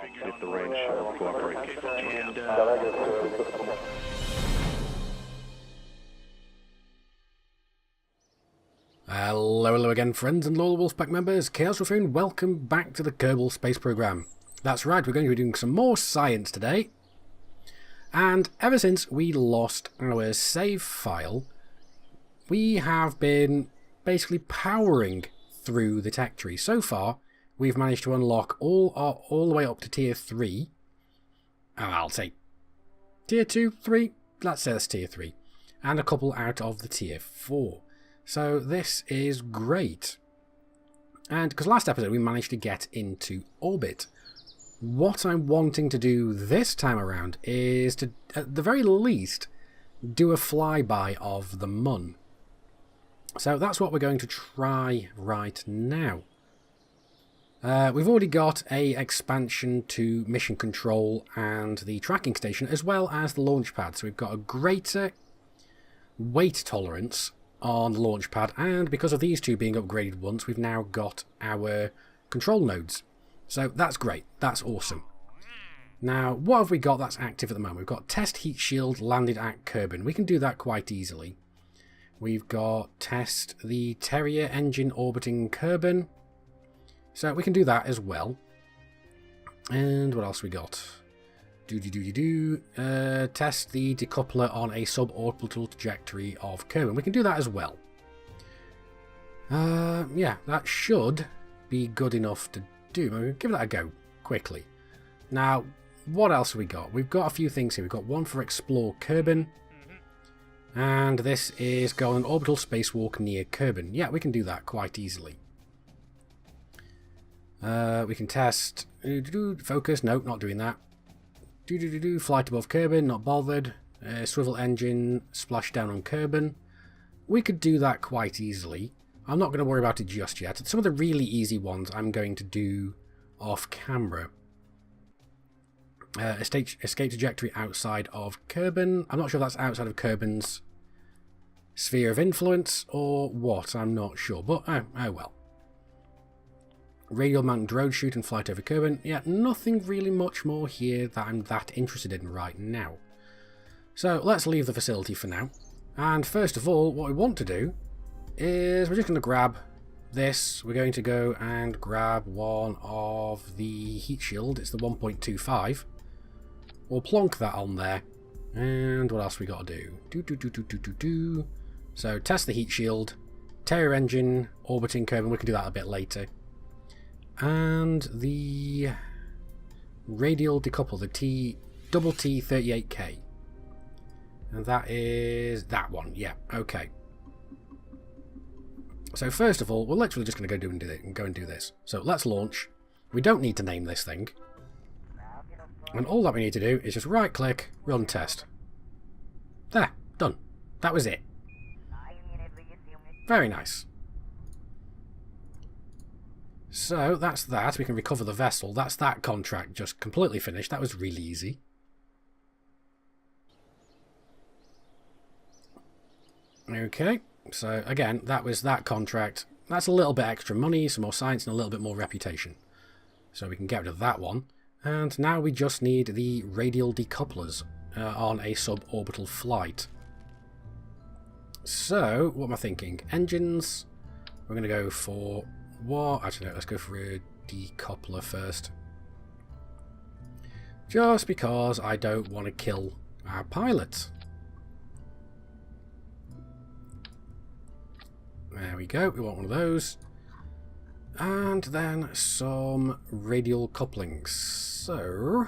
if the range cooperates. And, Hello again, friends and loyal WulffPack members. Chaos Ruffian, welcome back to the Kerbal space program. That's right, we're going to be doing some more science today. And ever since we lost our save file, we have been basically powering through the tech tree. So far, we've managed to unlock all the way up to tier 3. I'll say tier 2, 3. Let's say that's tier 3. And a couple out of the tier 4. So this is great. And because last episode we managed to get into orbit. What I'm wanting to do this time around is to, at the very least, do a flyby of the Mun. So that's what we're going to try right now. We've already got a expansion to mission control and the tracking station, as well as the launch pad. So we've got a greater weight tolerance on the launch pad, and because of these two being upgraded once, we've now got our control nodes. So that's great. That's awesome. Now, what have we got that's active at the moment? We've got test heat shield landed at Kerbal. We can do that quite easily. We've got test the Terrier engine orbiting Kerbal. So we can do that as well. And what else we got? Test the decoupler on a suborbital trajectory of Kerbal. We can do that as well. Yeah, that should be good enough to do. We'll give that a go quickly. Now, what else have we got? We've got a few things here. We've got one for explore Kerbal. And this is go on an orbital spacewalk near Kerbal. Yeah, we can do that quite easily. We can test focus. Nope, not doing that. Flight above Kerbal, not bothered. Swivel engine, splashdown on Kerbal. We could do that quite easily. I'm not going to worry about it just yet. Some of the really easy ones I'm going to do off camera. Escape trajectory outside of Kerbal. I'm not sure if that's outside of Kerbal's sphere of influence or what. I'm not sure, but oh well. Radial mountain drone shoot and flight over Kerbal. Yeah, nothing really much more here that I'm that interested in right now. So let's leave the facility for now. And first of all, what we want to do is we're just going to grab this. We're going to go and grab one of the heat shield. It's the 1.25. We'll plonk that on there. And what else we got to do? So test the heat shield. Terrier engine orbiting Kerbal. We can do that a bit later. And the radial decouple, the T38K. And that is that one. Yeah, okay. So first of all, we're literally just going to go and do this. So let's launch. We don't need to name this thing. And all that we need to do is just right click, run test. There, done. That was it. Very nice. So that's that. We can recover the vessel. That's that contract just completely finished. That was really easy. Okay. So again, that was that contract. That's a little bit extra money, some more science, and a little bit more reputation. So we can get rid of that one. And now we just need the radial decouplers on a suborbital flight. So, what am I thinking? Engines. We're going to go for what? Actually, no, let's go for a decoupler first. Just because I don't want to kill our pilot. There we go. We want one of those. And then some radial couplings. So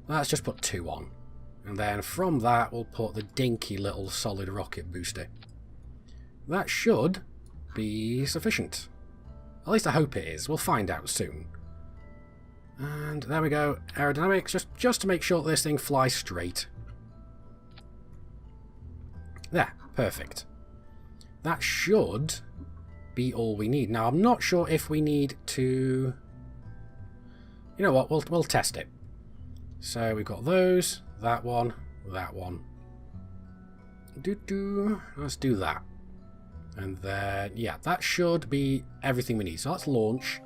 let's just put 2 on. And then from that we'll put the dinky little solid rocket booster. That should be sufficient. At least I hope it is. We'll find out soon. And there we go. Aerodynamics, just to make sure that this thing flies straight. There, perfect. That should be all we need. Now, I'm not sure if we need to... You know what, we'll test it. So we've got those, that one, that one. Let's do that. And then, yeah, that should be everything we need. So let's launch.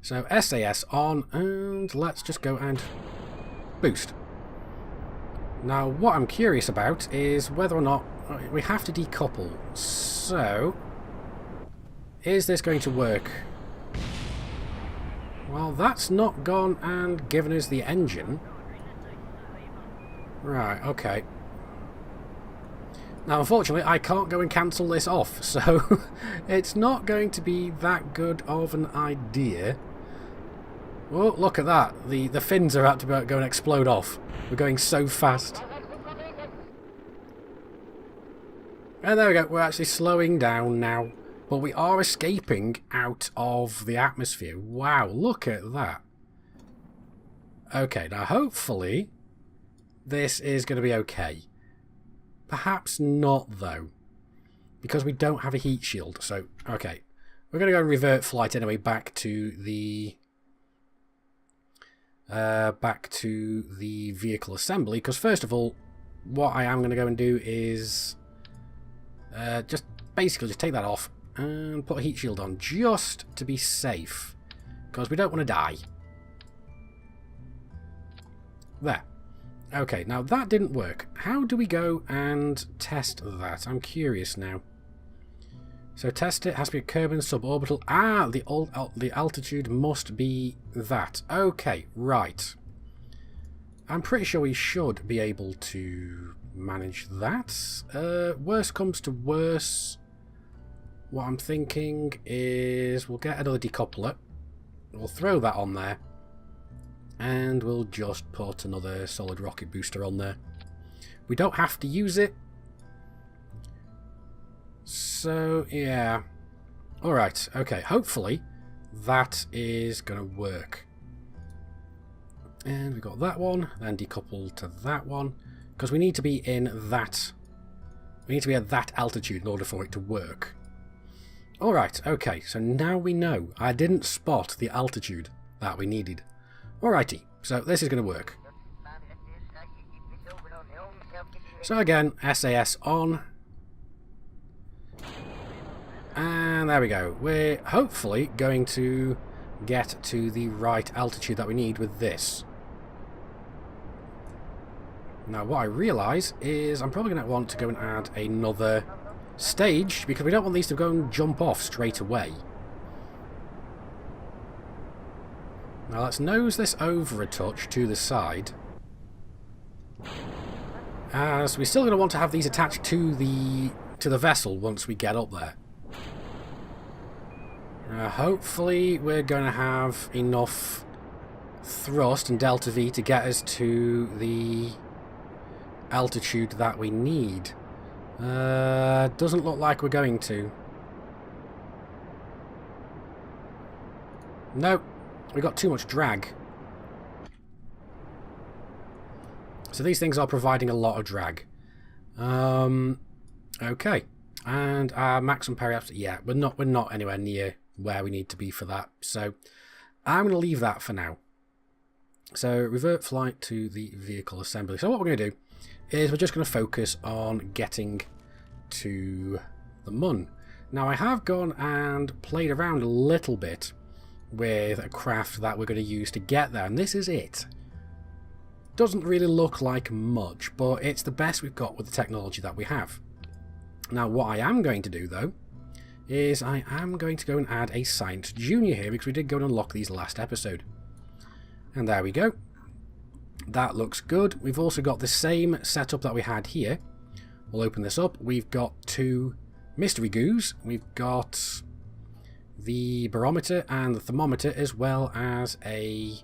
So SAS on, and let's just go and boost. Now what I'm curious about is whether or not we have to decouple. So, is this going to work? Well, that's not gone and given us the engine. Right, okay. Now, unfortunately, I can't go and cancel this off, so it's not going to be that good of an idea. Oh, look at that. The fins are about to go and explode off. We're going so fast. And there we go. We're actually slowing down now. But we are escaping out of the atmosphere. Wow, look at that. Okay, now hopefully this is going to be okay. Perhaps not, though. Because we don't have a heat shield. So, okay. We're going to go and revert flight anyway back to the vehicle assembly. Because first of all, what I am going to go and do is just take that off and put a heat shield on just to be safe. Because we don't want to die. There. Okay, now that didn't work. How do we go and test that? I'm curious now. So test it has to be a Kerbal suborbital. Ah, the altitude must be that. Okay, right. I'm pretty sure we should be able to manage that. Worst comes to worst. What I'm thinking is we'll get another decoupler. We'll throw that on there. And we'll just put another solid rocket booster on there. We don't have to use it. So, yeah. Alright, okay. Hopefully, that is going to work. And we've got that one. Then decouple to that one. Because we need to be in that... We need to be at that altitude in order for it to work. Alright, okay. So now we know. I didn't spot the altitude that we needed. Alrighty, so this is going to work. So again, SAS on. And there we go. We're hopefully going to get to the right altitude that we need with this. Now what I realise is I'm probably going to want to go and add another stage because we don't want these to go and jump off straight away. Now let's nose this over a touch to the side. As we're still going to want to have these attached to the vessel once we get up there. Hopefully we're going to have enough thrust and delta V to get us to the altitude that we need. Doesn't look like we're going to. Nope. We got too much drag. So these things are providing a lot of drag. Okay. And our maximum periapsis, yeah, we're not anywhere near where we need to be for that. So I'm going to leave that for now. So revert flight to the vehicle assembly. So what we're going to do is we're just going to focus on getting to the Mun. Now I have gone and played around a little bit with a craft that we're going to use to get there, and this is it. Doesn't really look like much, but it's the best we've got with the technology that we have. Now what I am going to do though is I am going to go and add a Science Junior here because we did go and unlock these last episode. And there we go. That looks good. We've also got the same setup that we had here. We'll open this up. We've got two mystery goos. We've got the barometer and the thermometer as well as a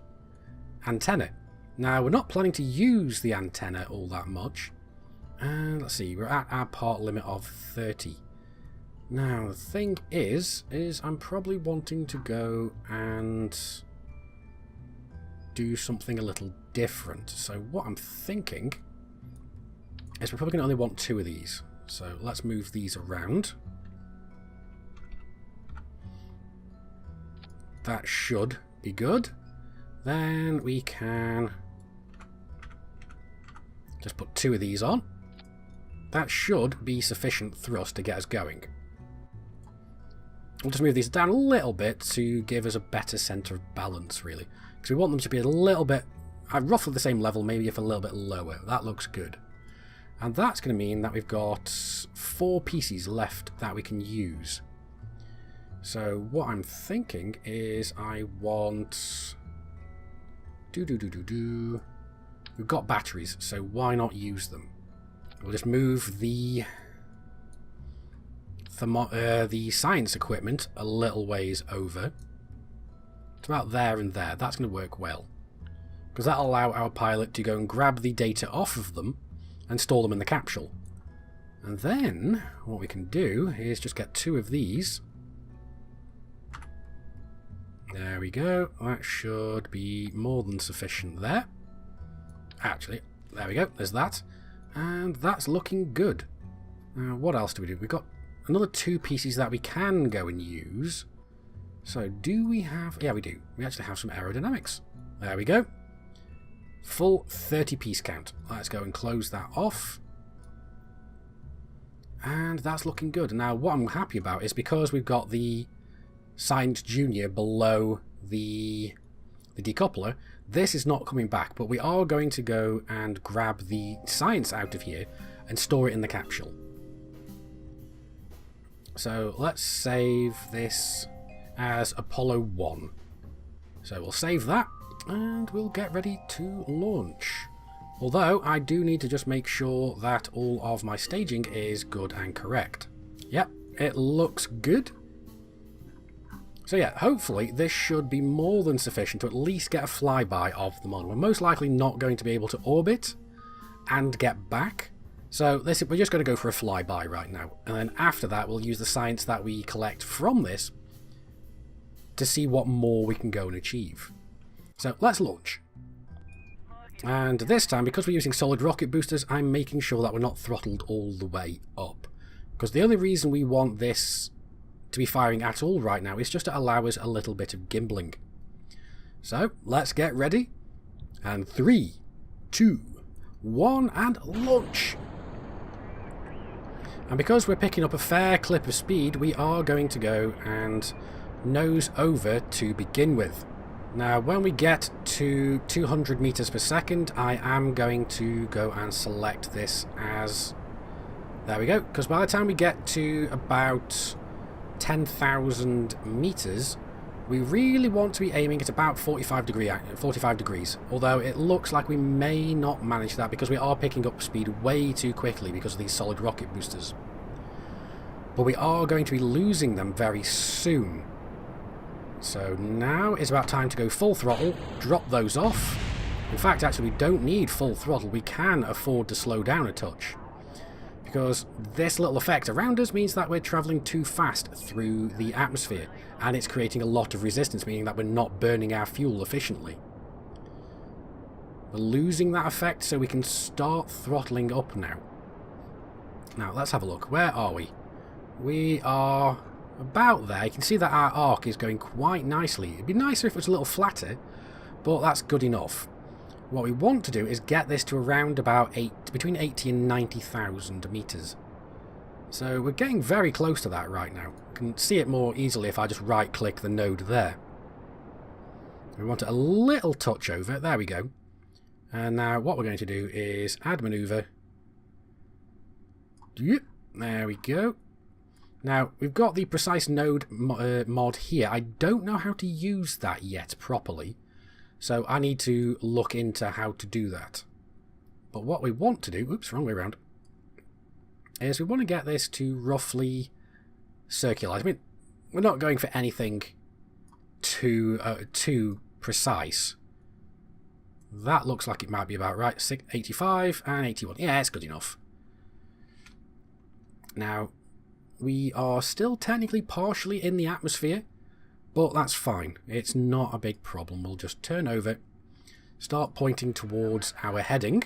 antenna. Now we're not planning to use the antenna all that much. And let's see, we're at our part limit of 30. Now the thing is I'm probably wanting to go and do something a little different. So what I'm thinking is we're probably going to only want two of these. So let's move these around. That should be good. Then we can just put two of these on. That should be sufficient thrust to get us going. We'll just move these down a little bit to give us a better centre of balance, really. Because we want them to be a little bit, roughly the same level, maybe if a little bit lower. That looks good. And that's going to mean that we've got 4 pieces left that we can use. So what I'm thinking is I want... We've got batteries, so why not use them? We'll just move the science equipment a little ways over. It's about there and there. That's going to work well. Because that'll allow our pilot to go and grab the data off of them and store them in the capsule. And then, what we can do is just get 2 of these. There we go. That should be more than sufficient there. Actually, there we go. There's that. And that's looking good. What else do we do? We've got another 2 pieces that we can go and use. So do we have... Yeah, we do. We actually have some aerodynamics. There we go. Full 30 piece count. Let's go and close that off. And that's looking good. Now, what I'm happy about is because we've got the Science Junior below the decoupler, this is not coming back, but we are going to go and grab the Science out of here and store it in the capsule. So let's save this as Apollo 1. So we'll save that, and we'll get ready to launch. Although, I do need to just make sure that all of my staging is good and correct. Yep, it looks good. So yeah, hopefully this should be more than sufficient to at least get a flyby of the model. We're most likely not going to be able to orbit and get back. So we're just going to go for a flyby right now. And then after that, we'll use the science that we collect from this to see what more we can go and achieve. So let's launch. And this time, because we're using solid rocket boosters, I'm making sure that we're not throttled all the way up. Because the only reason we want this to be firing at all right now is just to allow us a little bit of gimbling. So let's get ready. And 3, 2, 1, and launch! And because we're picking up a fair clip of speed, we are going to go and nose over to begin with. Now, when we get to 200 meters per second, I am going to go and select this as... There we go, because by the time we get to about 10,000 meters, we really want to be aiming at about 45 degrees, although it looks like we may not manage that because we are picking up speed way too quickly because of these solid rocket boosters. But we are going to be losing them very soon. So now it's about time to go full throttle, drop those off. In fact, actually, we don't need full throttle. We can afford to slow down a touch, because this little effect around us means that we're travelling too fast through the atmosphere, and it's creating a lot of resistance, meaning that we're not burning our fuel efficiently. We're losing that effect, so we can start throttling up now. Now, let's have a look. Where are we? We are about there. You can see that our arc is going quite nicely. It'd be nicer if it was a little flatter, but that's good enough. What we want to do is get this to around about between 80 and 90,000 meters. So we're getting very close to that right now. You can see it more easily if I just right-click the node there. We want it a little touch over. There we go. And now what we're going to do is add maneuver. There we go. Now, we've got the precise node mod here. I don't know how to use that yet properly, so I need to look into how to do that. But what we want to do, oops, wrong way around, is we want to get this to roughly circulate. I mean, we're not going for anything too precise. That looks like it might be about right. 85 and 81. Yeah, it's good enough. Now, we are still technically partially in the atmosphere, but that's fine. It's not a big problem. We'll just turn over, start pointing towards our heading.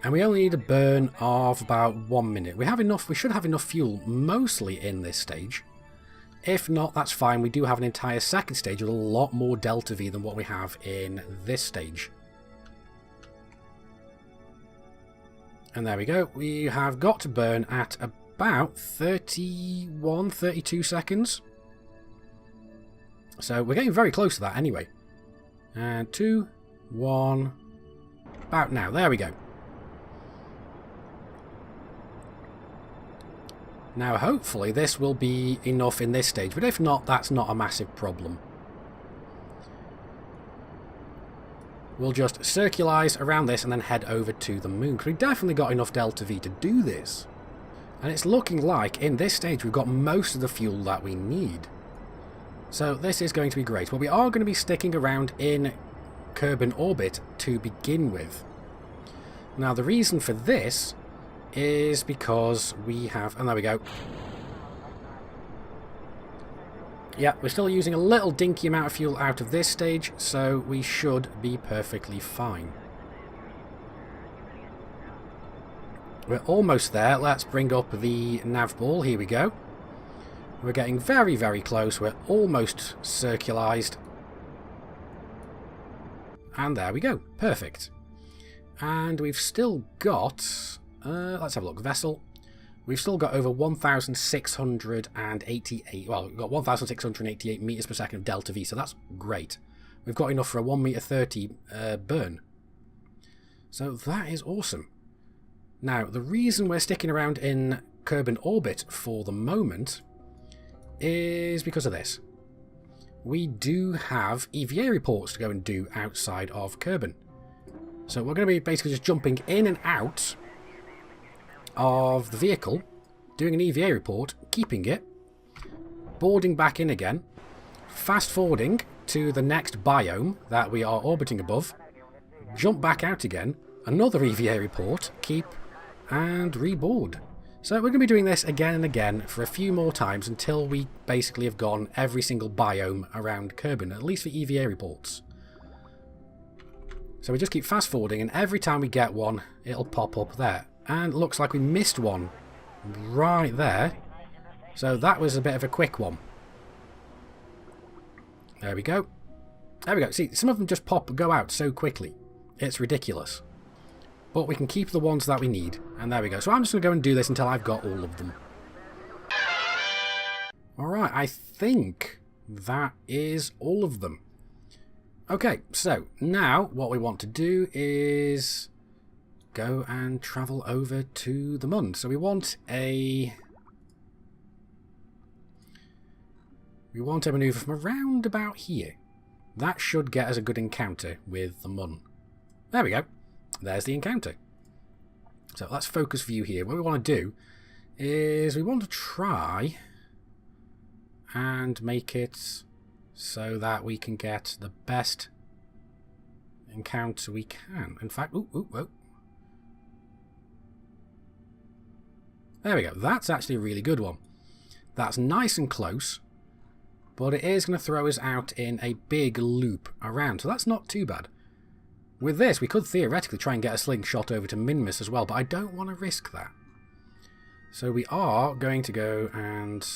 And we only need a burn of about 1 minute. We should have enough fuel mostly in this stage. If not, that's fine. We do have an entire second stage with a lot more delta V than what we have in this stage. And there we go. We have got to burn at about 31, 32 seconds. So we're getting very close to that anyway. And 2, 1, about now. There we go. Now hopefully this will be enough in this stage, but if not, that's not a massive problem. We'll just circulise around this and then head over to the moon, because we've definitely got enough delta V to do this. And it's looking like in this stage we've got most of the fuel that we need. So this is going to be great. But we are going to be sticking around in Kerbal orbit to begin with. Now the reason for this is because we have... and there we go. Yeah, we're still using a little dinky amount of fuel out of this stage, so we should be perfectly fine. We're almost there. Let's bring up the nav ball. Here we go. We're getting very, very close. We're almost circularized. And there we go. Perfect. And we've still got... let's have a look. Vessel. We've still got over 1,688... well, we've got 1,688 meters per second of delta V, so that's great. We've got enough for a 1.30 meter burn. So that is awesome. Now, the reason we're sticking around in Kerbal orbit for the moment is because of this. We do have EVA reports to go and do outside of Kerbal. So we're going to be basically just jumping in and out of the vehicle, doing an EVA report, keeping it, boarding back in again, fast forwarding to the next biome that we are orbiting above, jump back out again, another EVA report, keep, and reboard. So we're going to be doing this again and again for a few more times until we basically have gone every single biome around Kerbal, at least for EVA reports. So we just keep fast forwarding, and every time we get one, it'll pop up there. And it looks like we missed one right there. So that was a bit of a quick one. There we go. There we go. See, some of them just go out so quickly. It's ridiculous. But we can keep the ones that we need. And there we go. So I'm just going to go and do this until I've got all of them. Alright, I think that is all of them. Okay, so now what we want to do is go and travel over to the Mun. So we want a manoeuvre from around about here. That should get us a good encounter with the Mun. There we go. There's the encounter. So let's focus view here. What we want to do is we want to try and make it so that we can get the best encounter we can. In fact, there we go. That's actually a really good one. That's nice and close, but it is going to throw us out in a big loop around, so that's not too bad. With this, we could theoretically try and get a slingshot over to Minmus as well, but I don't want to risk that. So we are going to go and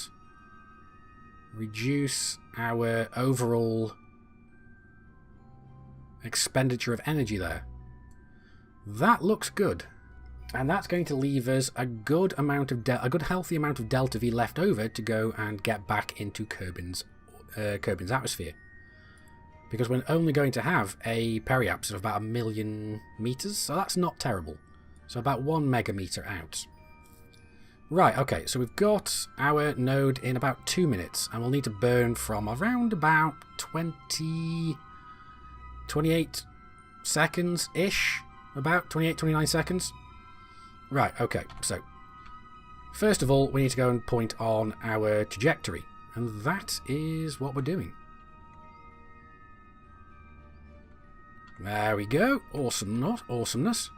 reduce our overall expenditure of energy there. That looks good. And that's going to leave us a good amount of healthy amount of delta V left over to go and get back into Kerbal's atmosphere. Because we're only going to have a periapsis of about 1 million meters, so that's not terrible. So about 1 megameter out. Right, okay, so we've got our node in about 2 minutes, and we'll need to burn from around about 28 seconds-ish, about 28, 29 seconds. Right, okay, so first of all, we need to go and point on our trajectory, and that is what we're doing. There we go. Awesomeness.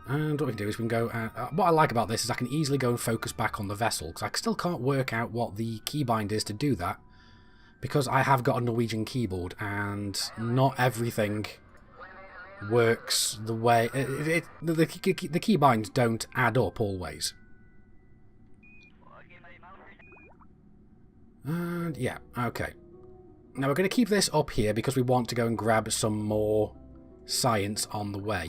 And what we can do is we can go... what I like about this is I can easily go and focus back on the vessel, because I still can't work out what the keybind is to do that, because I have got a Norwegian keyboard, and not everything works the way... the keybinds don't add up always. And yeah, okay. Now we're going to keep this up here because we want to go and grab some more science on the way.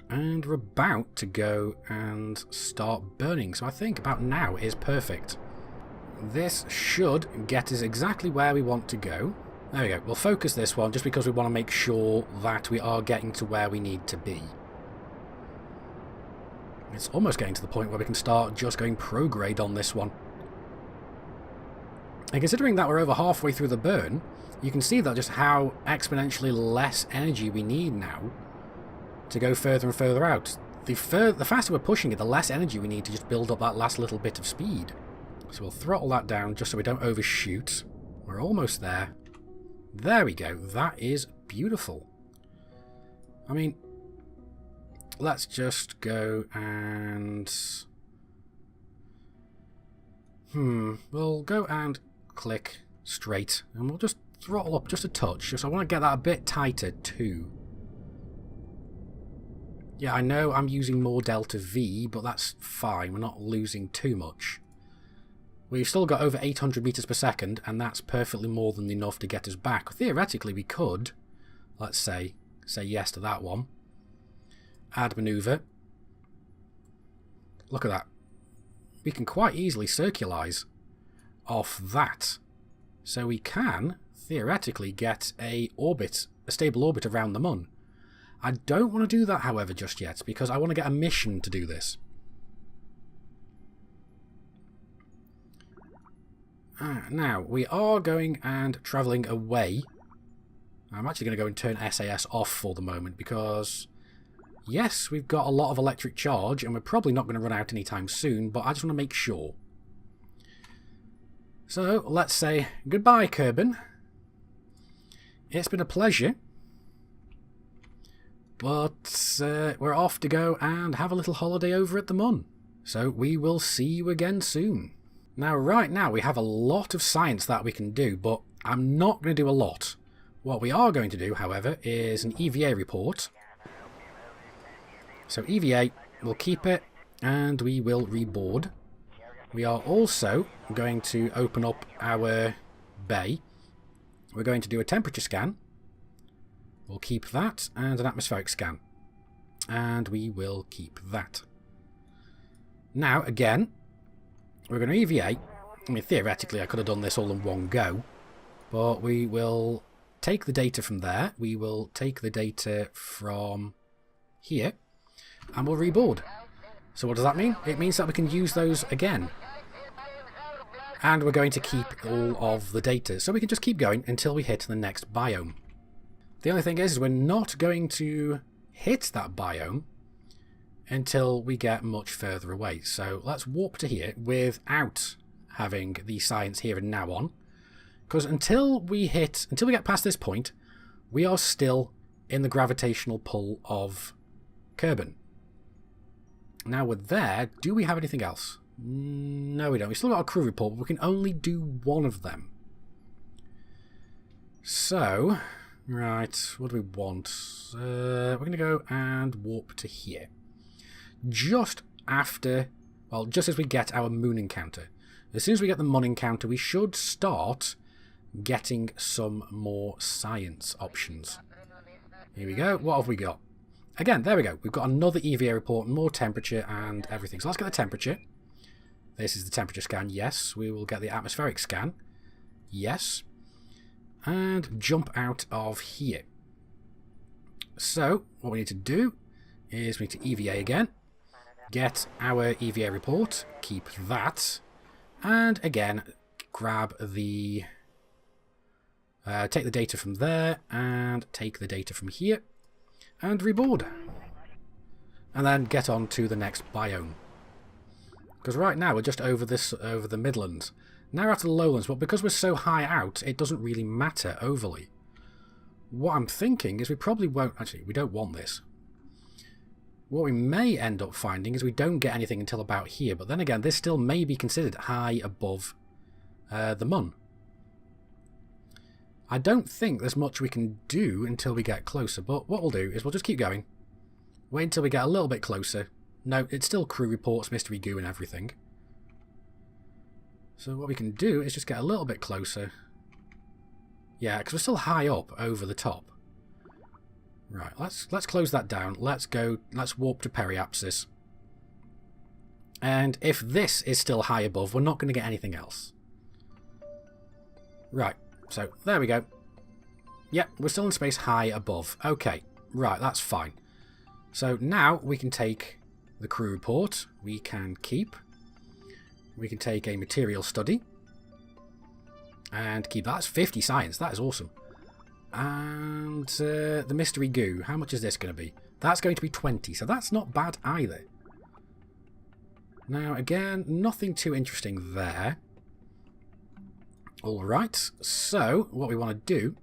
And we're about to go and start burning. So I think about now is perfect. This should get us exactly where we want to go. There we go. We'll focus this one just because we want to make sure that we are getting to where we need to be. It's almost getting to the point where we can start just going prograde on this one. And considering that we're over halfway through the burn, you can see that just how exponentially less energy we need now to go further and further out. The faster we're pushing it, the less energy we need to just build up that last little bit of speed. So we'll throttle that down just so we don't overshoot. We're almost there. There we go. That is beautiful. I mean, let's just go and... We'll go and click straight. And we'll just throttle up just a touch. Just I want to get that a bit tighter too. Yeah, I know I'm using more delta V, but that's fine. We're not losing too much. We've still got over 800 meters per second, and that's perfectly more than enough to get us back. Theoretically, we could, let's say yes to that one. Add maneuver. Look at that. We can quite easily circularize off that. So we can, theoretically, get a stable orbit around the Mun. I don't want to do that, however, just yet, because I want to get a mission to do this. Now, we are going and travelling away. I'm actually going to go and turn SAS off for the moment, because, yes, we've got a lot of electric charge, and we're probably not going to run out anytime soon, but I just want to make sure. So, let's say goodbye, Kerbal. It's been a pleasure. But we're off to go and have a little holiday over at the Mun. So we will see you again soon. Now, right now, we have a lot of science that we can do, but I'm not going to do a lot. What we are going to do, however, is an EVA report. So EVA, we'll keep it, and we will reboard. We are also going to open up our bay. We're going to do a temperature scan. We'll keep that, and an atmospheric scan. And we will keep that. Now, again, we're going to EVA. I mean, theoretically, I could have done this all in one go. But we will take the data from there. We will take the data from here. And we'll reboard. So what does that mean? It means that we can use those again. And we're going to keep all of the data. So we can just keep going until we hit the next biome. The only thing is we're not going to hit that biome until we get much further away. So let's warp to here without having the science here and now on. Because until we get past this point, we are still in the gravitational pull of Kerbal. Now we're there, do we have anything else? No, we don't. We've still got a crew report, but we can only do one of them. So... right, what do we want? We're going to go and warp to here. Just after, well, just as we get our moon encounter. As soon as we get the Mun encounter, we should start getting some more science options. Here we go. What have we got? Again, there we go. We've got another EVA report, more temperature and everything. So let's get the temperature. This is the temperature scan. Yes. We will get the atmospheric scan. Yes. And jump out of here. So, what we need to do is we need to EVA again. Get our EVA report. Keep that. And again, grab the... take the data from there. And take the data from here. And reboard. And then get on to the next biome. Because right now we're just over the Midlands. Now we're at the lowlands, but because we're so high out, it doesn't really matter overly. What I'm thinking is we probably won't... actually, we don't want this. What we may end up finding is we don't get anything until about here, but then again, this still may be considered high above the Mun. I don't think there's much we can do until we get closer, but what we'll do is we'll just keep going. Wait until we get a little bit closer. No, it's still crew reports, mystery goo and everything. So what we can do is just get a little bit closer. Yeah, because we're still high up over the top. Right, let's close that down. Let's warp to Periapsis. And if this is still high above, we're not going to get anything else. Right, so there we go. Yep, we're still in space high above. Okay, right, that's fine. So now we can take the crew report. We can keep. We can take a material study. And keep that. That's 50 science. That is awesome. And the mystery goo. How much is this going to be? That's going to be 20, so that's not bad either. Now, again, nothing too interesting there. Alright, so what we want to do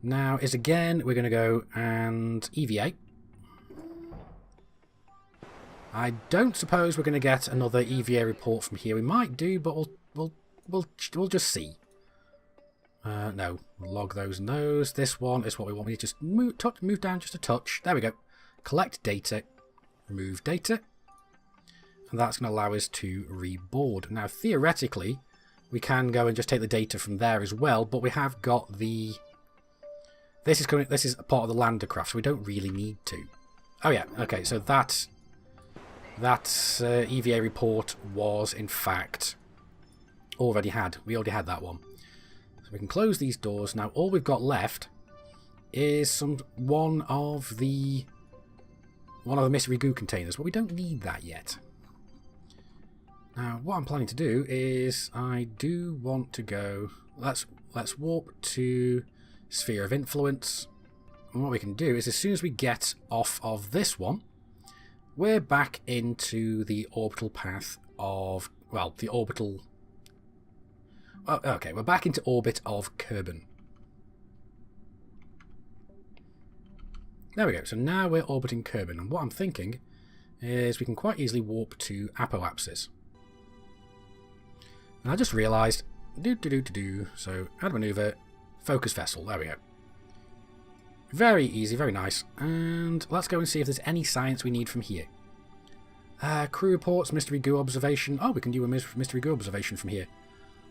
now is, again, we're going to go and EVA. I don't suppose we're going to get another EVA report from here. We might do, but we'll just see. No, log those and those. This one is what we want. We just move down just a touch. There we go. Collect data. Remove data. And that's going to allow us to reboard. Now, theoretically, we can go and just take the data from there as well, but we have got the... This is a part of the lander craft, so we don't really need to. Oh yeah, okay, so that EVA report was, in fact, we already had that one. So we can close these doors. Now, all we've got left is one of the mystery goo containers, but we don't need that yet. Now, what I'm planning to do is I do want to go... Let's warp to Sphere of Influence. And what we can do is, as soon as we get off of this one, we're back into the orbital path of... Well, the orbital... Well, okay, we're back into orbit of Kerbal. There we go. So now we're orbiting Kerbal. And what I'm thinking is we can quite easily warp to Apoapsis. And I just realised, so add maneuver, focus vessel, there we go. Very easy, very nice. And let's go and see if there's any science we need from here. Crew reports, mystery goo observation. Oh, we can do a mystery goo observation from here.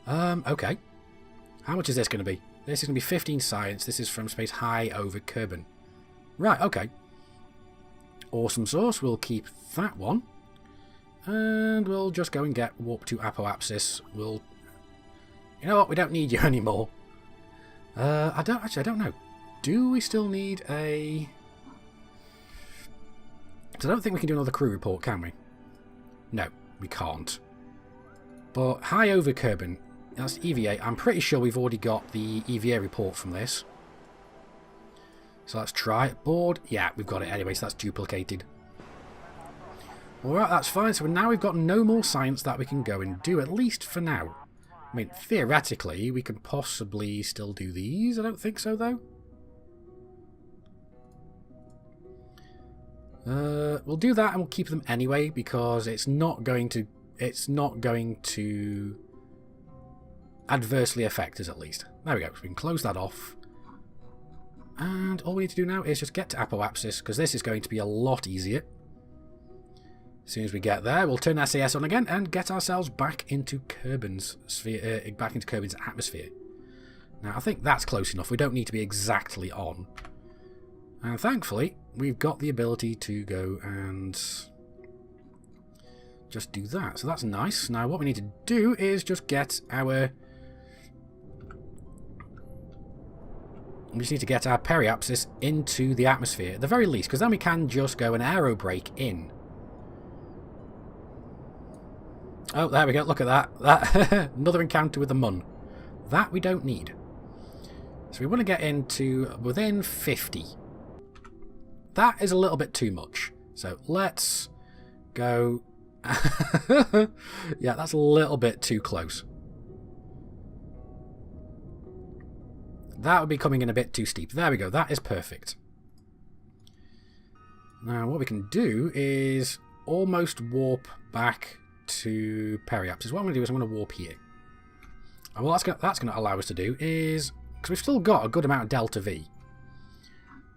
Okay. How much is this going to be? This is going to be 15 science. This is from space high over Kerbal. Right, okay. Awesome source. We'll keep that one. And we'll just go and get warp to Apoapsis. You know what? We don't need you anymore. I don't know. Do we still need a... So I don't think we can do another crew report, can we? No, we can't. But high over Kerbal, that's EVA. I'm pretty sure we've already got the EVA report from this. So let's try it. Board. Yeah, we've got it anyway, so that's duplicated. Alright, that's fine. So now we've got no more science that we can go and do, at least for now. I mean, theoretically, we could possibly still do these. I don't think so, though. We'll do that and we'll keep them anyway, because it's not going to adversely affect us, at least. There we go. So we can close that off. And all we need to do now is just get to Apoapsis, because this is going to be a lot easier. As soon as we get there, we'll turn SAS on again and get ourselves back into Kerbal's sphere, back into Kerbal's atmosphere. Now, I think that's close enough. We don't need to be exactly on. And thankfully, we've got the ability to go and just do that. So that's nice. Now, what we need to do is just get our... We just need to get our Periapsis into the atmosphere, at the very least, because then we can just go and aero brake in. Oh, there we go. Look at that. Another encounter with the Mun. That we don't need. So we want to get into within 50. That is a little bit too much. So let's go... Yeah, that's a little bit too close. That would be coming in a bit too steep. There we go. That is perfect. Now, what we can do is almost warp back to Periapsis. What I'm going to do is I'm going to warp here. And what that's going to allow us to do is, because we've still got a good amount of delta V,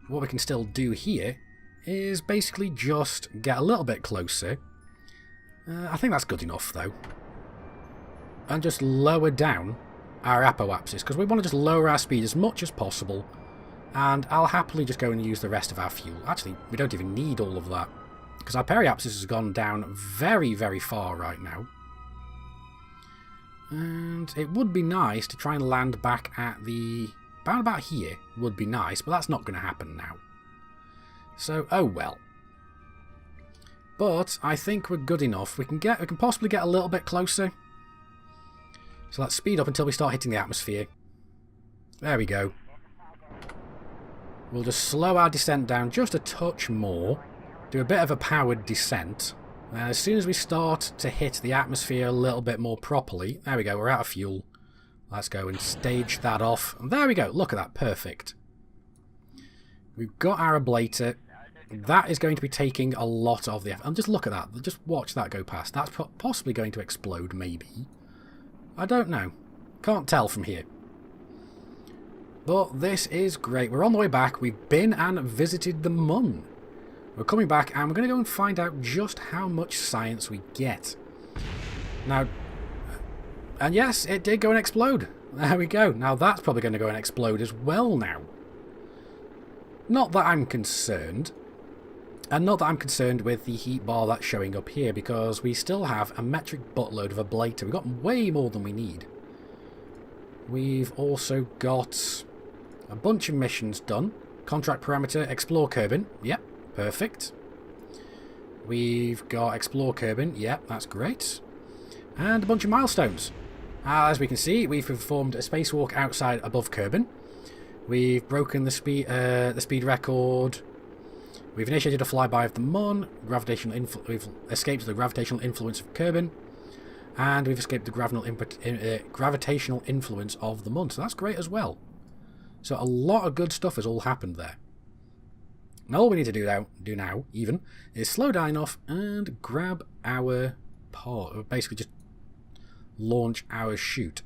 what we can still do here is basically just get a little bit closer. I think that's good enough, though. And just lower down our Apoapsis, because we want to just lower our speed as much as possible And I'll happily just go and use the rest of our fuel. Actually, we don't even need all of that, because our Periapsis has gone down very, very far right now. And it would be nice to try and land back at the... about here would be nice, but that's not going to happen now. So, oh well. But I think we're good enough. We can possibly get a little bit closer. So let's speed up until we start hitting the atmosphere. There we go. We'll just slow our descent down just a touch more. Do a bit of a powered descent. And as soon as we start to hit the atmosphere a little bit more properly... There we go, we're out of fuel. Let's go and stage that off. And there we go, look at that, perfect. We've got our ablator. That is going to be taking a lot of the effort. And just look at that, just watch that go past. That's possibly going to explode, maybe. I don't know. Can't tell from here. But this is great. We're on the way back. We've been and visited the Mun. We're coming back and we're going to go and find out just how much science we get. Now, and yes, it did go and explode. There we go. Now that's probably going to go and explode as well now. Not that I'm concerned. And not that I'm concerned with the heat bar that's showing up here, because we still have a metric buttload of ablator. We've got way more than we need. We've also got a bunch of missions done. Contract parameter, explore Kerbin. Yep, perfect. We've got explore Kerbin. Yep, that's great. And a bunch of milestones. As we can see, we've performed a spacewalk outside above Kerbin. We've broken the speed record. We've initiated a flyby of the Mun. We've escaped the gravitational influence of Kerbin. And we've escaped the gravitational influence of the Mun. So that's great as well. So a lot of good stuff has all happened there. Now all we need to do now, is slow down enough and grab our part. Basically just launch our chute.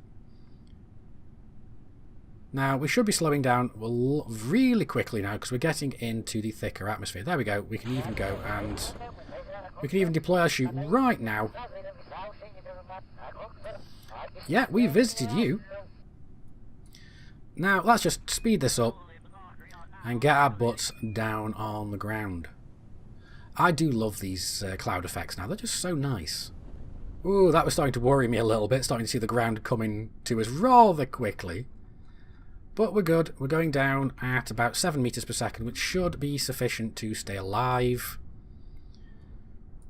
Now, we should be slowing down really quickly now, because we're getting into the thicker atmosphere. There we go. We can even go and... we can even deploy our chute right now. Yeah, we visited you. Now, let's just speed this up and get our butts down on the ground. I do love these cloud effects now. They're just so nice. Ooh, that was starting to worry me a little bit, starting to see the ground coming to us rather quickly. But we're good. We're going down at about 7 meters per second, which should be sufficient to stay alive.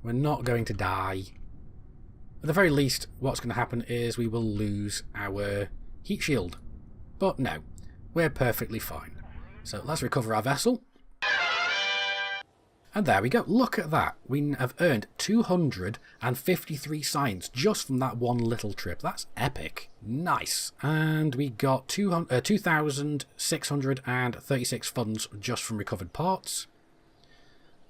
We're not going to die. At the very least, what's going to happen is we will lose our heat shield. But no, we're perfectly fine. So let's recover our vessel. And there we go. Look at that. We have earned 253 science just from that one little trip. That's epic. Nice. And we got 2,636 funds just from recovered parts.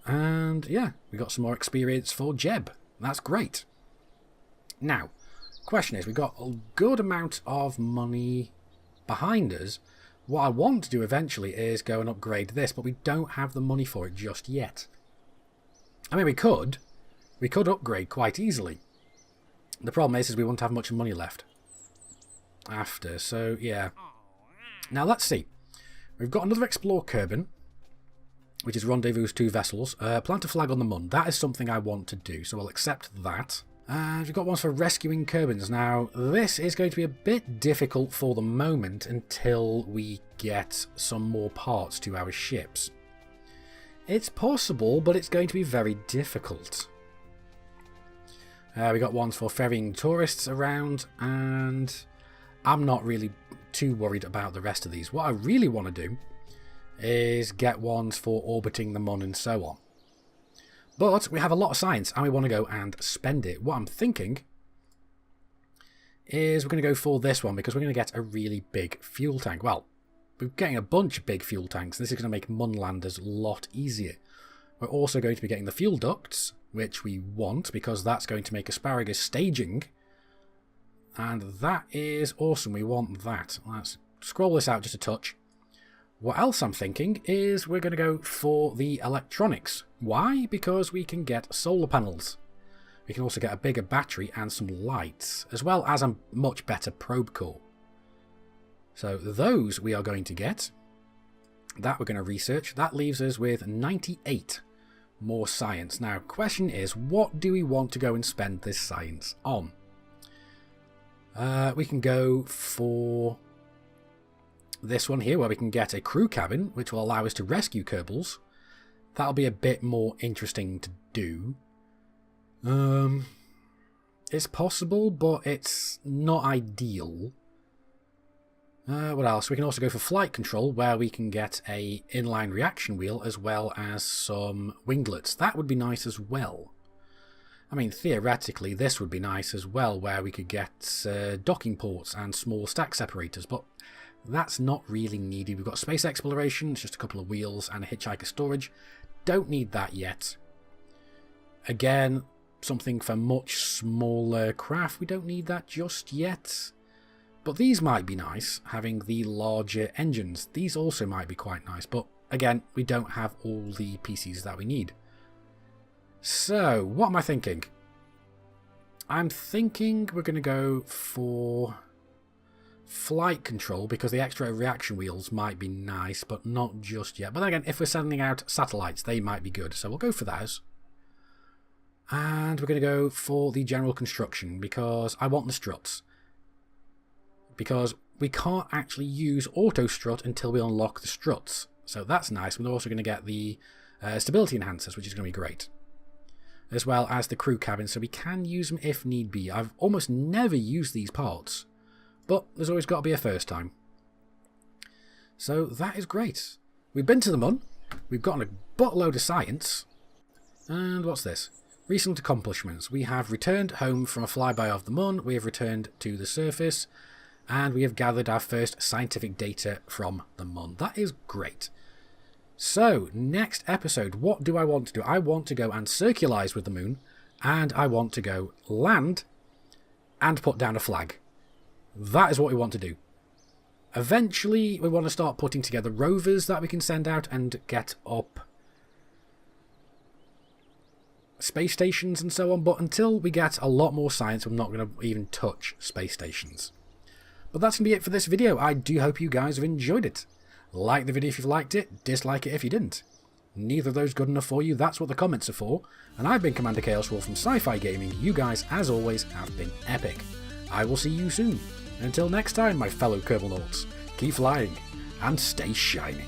And yeah, we got some more experience for Jeb. That's great. Now, question is, we've got a good amount of money behind us. What I want to do eventually is go and upgrade this, but we don't have the money for it just yet. I mean, we could upgrade quite easily. The problem is we won't have much money left after, so yeah. Now let's see. We've got another Explore Kerbin, which is rendezvous 2 vessels. Plant a flag on the Mun. That is something I want to do, so I'll accept that. And we've got ones for rescuing Kerbins. Now, this is going to be a bit difficult for the moment until we get some more parts to our ships. It's possible, but it's going to be very difficult. We got ones for ferrying tourists around, and I'm not really too worried about the rest of these. What I really want to do is get ones for orbiting the Mun and so on. But we have a lot of science, and we want to go and spend it. What I'm thinking is we're going to go for this one, because we're going to get a really big fuel tank. Well, we're getting a bunch of big fuel tanks. This is going to make Mun landers a lot easier. We're also going to be getting the fuel ducts, which we want, because that's going to make asparagus staging. And that is awesome. We want that. Let's scroll this out just a touch. What else I'm thinking is we're going to go for the electronics. Why? Because we can get solar panels. We can also get a bigger battery and some lights, as well as a much better probe core. So those we are going to get. That we're going to research. That leaves us with 98 more science. Now, question is, what do we want to go and spend this science on? We can go for this one here, where we can get a crew cabin, which will allow us to rescue Kerbals. That'll be a bit more interesting to do. It's possible, but it's not ideal. What else? We can also go for flight control, where we can get a inline reaction wheel as well as some winglets. That would be nice as well. I mean, theoretically, this would be nice as well, where we could get docking ports and small stack separators, but that's not really needed. We've got space exploration, it's just a couple of wheels and a hitchhiker storage. Don't need that yet. Again, something for much smaller craft. We don't need that just yet. But these might be nice, having the larger engines. These also might be quite nice, but again, we don't have all the PCs that we need. So, what am I thinking? I'm thinking we're going to go for flight control, because the extra reaction wheels might be nice, but not just yet. But again, if we're sending out satellites, they might be good, so we'll go for those. And we're going to go for the general construction, because I want the struts. Because we can't actually use auto strut until we unlock the struts. So that's nice. We're also going to get the stability enhancers, which is going to be great. As well as the crew cabin, so we can use them if need be. I've almost never used these parts, but there's always got to be a first time. So that is great. We've been to the Mun. We've gotten a buttload of science. And what's this? Recent accomplishments. We have returned home from a flyby of the Mun. We have returned to the surface. And we have gathered our first scientific data from the Mun. That is great. So, next episode, what do I want to do? I want to go and circularize with the moon, and I want to go land and put down a flag. That is what we want to do. Eventually, we want to start putting together rovers that we can send out and get up space stations and so on, but until we get a lot more science, I'm not going to even touch space stations. But that's going to be it for this video. I do hope you guys have enjoyed it. Like the video if you've liked it, dislike it if you didn't. Neither of those good enough for you, that's what the comments are for. And I've been Commander Chaos Wolf from Sci-Fi Gaming. You guys, as always, have been epic. I will see you soon. Until next time, my fellow Kerbal Nauts, keep flying and stay shiny.